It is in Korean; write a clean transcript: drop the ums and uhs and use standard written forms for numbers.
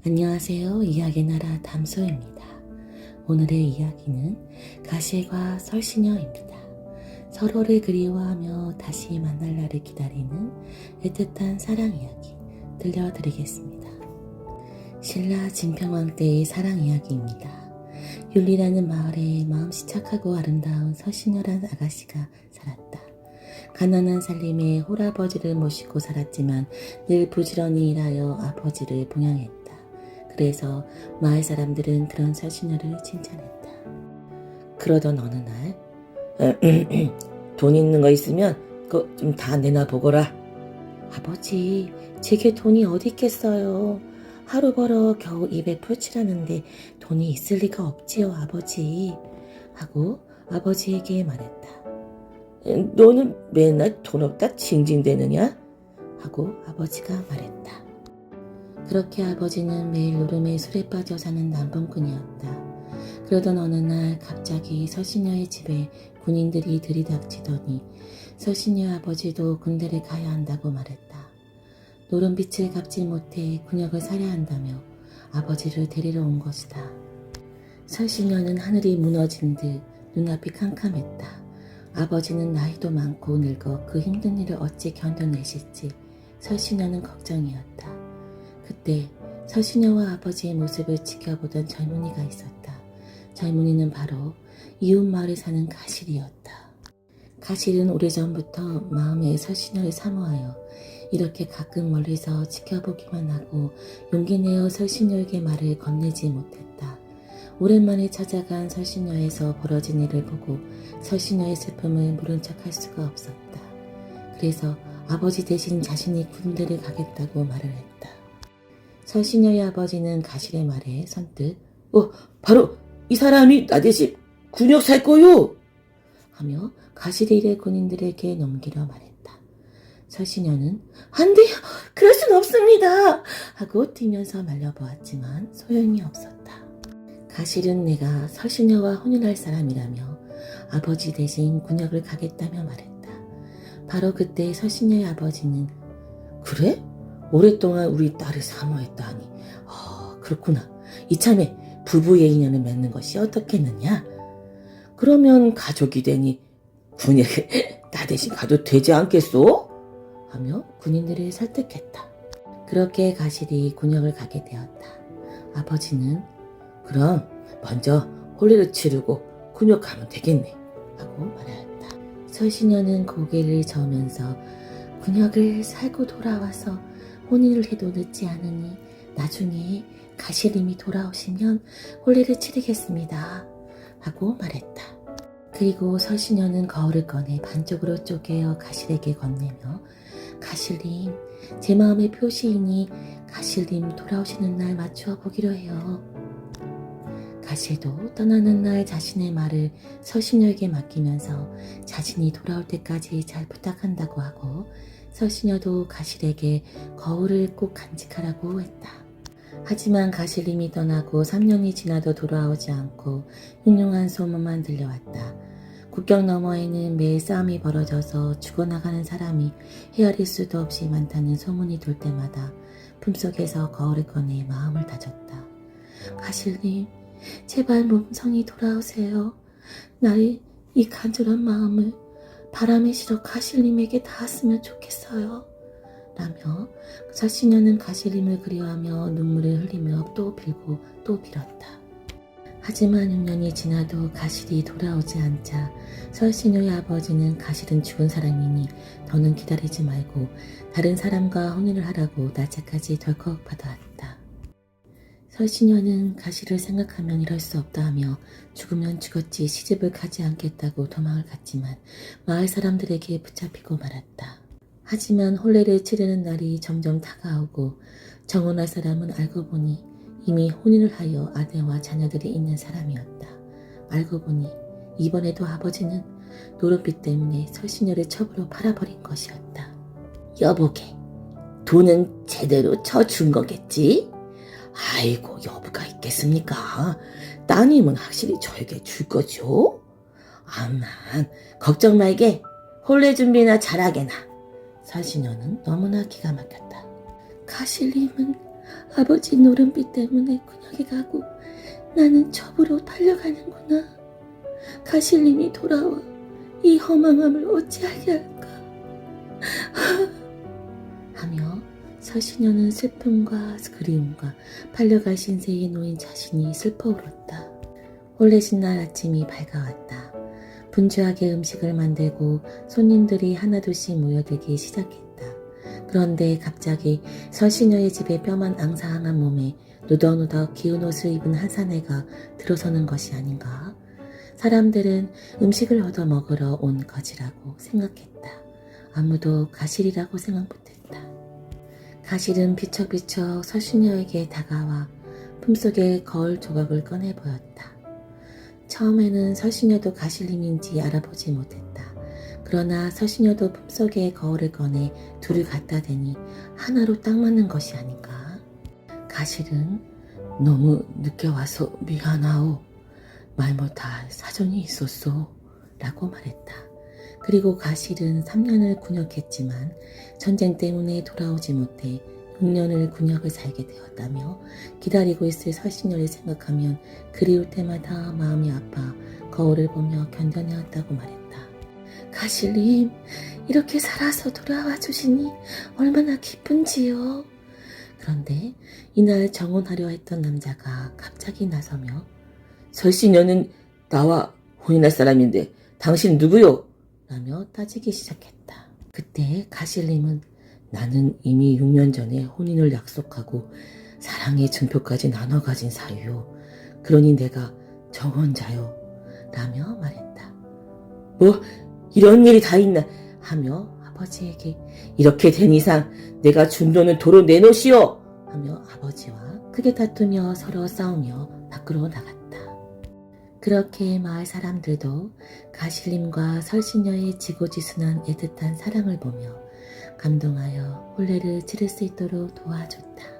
안녕하세요. 이야기 나라 담소입니다. 오늘의 이야기는 가실과 설시녀입니다. 서로를 그리워하며 다시 만날 날을 기다리는 애틋한 사랑 이야기 들려드리겠습니다. 신라 진평왕 때의 사랑 이야기입니다. 율리라는 마을에 마음씨 착하고 아름다운 설시녀란 아가씨가 살았다. 가난한 살림에 홀아버지를 모시고 살았지만 늘 부지런히 일하여 아버지를 봉양했다. 그래서 마을 사람들은 그런 설시녀를 칭찬했다. 그러던 어느 날 돈 있는 거 있으면 그거 좀 다 내놔 보거라. 아버지, 제게 돈이 어디 있겠어요. 하루 벌어 겨우 입에 풀칠하는데 돈이 있을 리가 없지요, 아버지. 하고 아버지에게 말했다. 너는 맨날 돈 없다 징징대느냐? 하고 아버지가 말했다. 그렇게 아버지는 매일 노름에 술에 빠져 사는 남봉꾼이었다. 그러던 어느 날 갑자기 설시녀의 집에 군인들이 들이닥치더니 설시녀 아버지도 군대를 가야 한다고 말했다. 노름빛을 갚지 못해 군역을 사려 한다며 아버지를 데리러 온 것이다. 설시녀는 하늘이 무너진 듯 눈앞이 캄캄했다. 아버지는 나이도 많고 늙어 그 힘든 일을 어찌 견뎌내실지 설시녀는 걱정이었다. 그때 설시녀와 아버지의 모습을 지켜보던 젊은이가 있었다. 젊은이는 바로 이웃 마을에 사는 가실이었다. 가실은 오래전부터 마음에 설시녀를 사모하여 이렇게 가끔 멀리서 지켜보기만 하고 용기내어 설시녀에게 말을 건네지 못했다. 오랜만에 찾아간 설시녀에서 벌어진 일을 보고 설시녀의 슬픔을 모른 척할 수가 없었다. 그래서 아버지 대신 자신이 군대를 가겠다고 말을 했다. 설시녀의 아버지는 가실의 말에 선뜻 바로 이 사람이 나 대신 군역 살 거요! 하며 가실의 일을 군인들에게 넘기려 말했다. 설시녀는 안 돼요! 그럴 순 없습니다! 하고 뛰면서 말려보았지만 소용이 없었다. 가실은 내가 설시녀와 혼인할 사람이라며 아버지 대신 군역을 가겠다며 말했다. 바로 그때 설시녀의 아버지는 그래? 오랫동안 우리 딸을 사모했다니. 그렇구나. 이참에 부부의 인연을 맺는 것이 어떻겠느냐? 그러면 가족이 되니 군역에 나 대신 가도 되지 않겠소? 하며 군인들을 설득했다. 그렇게 가실이 군역을 가게 되었다. 아버지는 그럼 먼저 혼례를 치르고 군역 가면 되겠네 하고 말하였다. 설시녀는 고개를 저으면서 군역을 살고 돌아와서 혼인을 해도 늦지 않으니 나중에 가실님이 돌아오시면 혼례를 치르겠습니다 하고 말했다. 그리고 설시녀는 거울을 꺼내 반쪽으로 쪼개어 가실에게 건네며 가실님, 제 마음의 표시이니 가실님 돌아오시는 날 맞추어 보기로 해요. 가실도 떠나는 날 자신의 말을 설시녀에게 맡기면서 자신이 돌아올 때까지 잘 부탁한다고 하고 설시녀도 가실에게 거울을 꼭 간직하라고 했다. 하지만 가실님이 떠나고 3년이 지나도 돌아오지 않고 흉흉한 소문만 들려왔다. 국경 너머에는 매일 싸움이 벌어져서 죽어나가는 사람이 헤아릴 수도 없이 많다는 소문이 돌 때마다 품속에서 거울을 꺼내 마음을 다졌다. 가실님, 제발 몸성이 돌아오세요. 나의 이 간절한 마음을 바람에 실어 가실님에게 닿았으면 좋겠어요. 라며 설시녀는 가실님을 그리워하며 눈물을 흘리며 또 빌고 또 빌었다. 하지만 6년이 지나도 가실이 돌아오지 않자 설시녀의 아버지는 가실은 죽은 사람이니 더는 기다리지 말고 다른 사람과 혼인을 하라고 날짜까지 덜컥 받아왔다. 설시녀는 가실을 생각하면 이럴 수 없다 하며 죽으면 죽었지 시집을 가지 않겠다고 도망을 갔지만 마을 사람들에게 붙잡히고 말았다. 하지만 혼례를 치르는 날이 점점 다가오고 정혼할 사람은 알고 보니 이미 혼인을 하여 아내와 자녀들이 있는 사람이었다. 알고 보니 이번에도 아버지는 노름빛 때문에 설시녀를 첩으로 팔아버린 것이었다. 여보게, 돈은 제대로 쳐준 거겠지? 아이고, 여부가 있겠습니까? 따님은 확실히 저에게 줄 거죠? 암만 걱정 말게 혼례 준비나 잘하게나. 설시녀는 너무나 기가 막혔다. 가실님은 아버지 노름비 때문에 군역에 가고 나는 첩으로 팔려가는구나. 가실님이 돌아와 이 허망함을 어찌하게 할까 하며 설신녀는 슬픔과 그리움과 팔려가신 새에 놓인 자신이 슬퍼 울었다. 혼례신 날 아침이 밝아왔다. 분주하게 음식을 만들고 손님들이 하나둘씩 모여들기 시작했다. 그런데 갑자기 설신녀의 집에 뼈만 앙상한 몸에 누덕누덕 기운 옷을 입은 한 사내가 들어서는 것이 아닌가. 사람들은 음식을 얻어 먹으러 온 거지라고 생각했다. 아무도 가실이라고 생각 못했다. 가실은 비척비척 설신녀에게 다가와 품속에 거울 조각을 꺼내 보였다. 처음에는 설신녀도 가실님인지 알아보지 못했다. 그러나 설신녀도 품속에 거울을 꺼내 둘을 갖다 대니 하나로 딱 맞는 것이 아닌가. 가실은 너무 늦게 와서 미안하오. 말 못할 사정이 있었소 라고 말했다. 그리고 가실은 3년을 군역했지만 전쟁 때문에 돌아오지 못해 6년을 군역을 살게 되었다며 기다리고 있을 설신녀를 생각하면 그리울 때마다 마음이 아파 거울을 보며 견뎌내었다고 말했다. 가실님, 이렇게 살아서 돌아와 주시니 얼마나 기쁜지요. 그런데 이날 정혼하려 했던 남자가 갑자기 나서며 설신녀는 나와 혼인할 사람인데 당신 누구요? 라며 따지기 시작했다. 그때 가실님은 나는 이미 6년 전에 혼인을 약속하고 사랑의 증표까지 나눠 가진 사유요. 그러니 내가 정혼자요. 라며 말했다. 뭐 이런 일이 다 있나 하며 아버지에게 이렇게 된 이상 내가 준 돈은 도로 내놓으시오 하며 아버지와 크게 다투며 서로 싸우며 밖으로 나갔다. 그렇게 마을 사람들도 가실님과 설신녀의 지고지순한 애틋한 사랑을 보며 감동하여 혼례를 치를 수 있도록 도와줬다.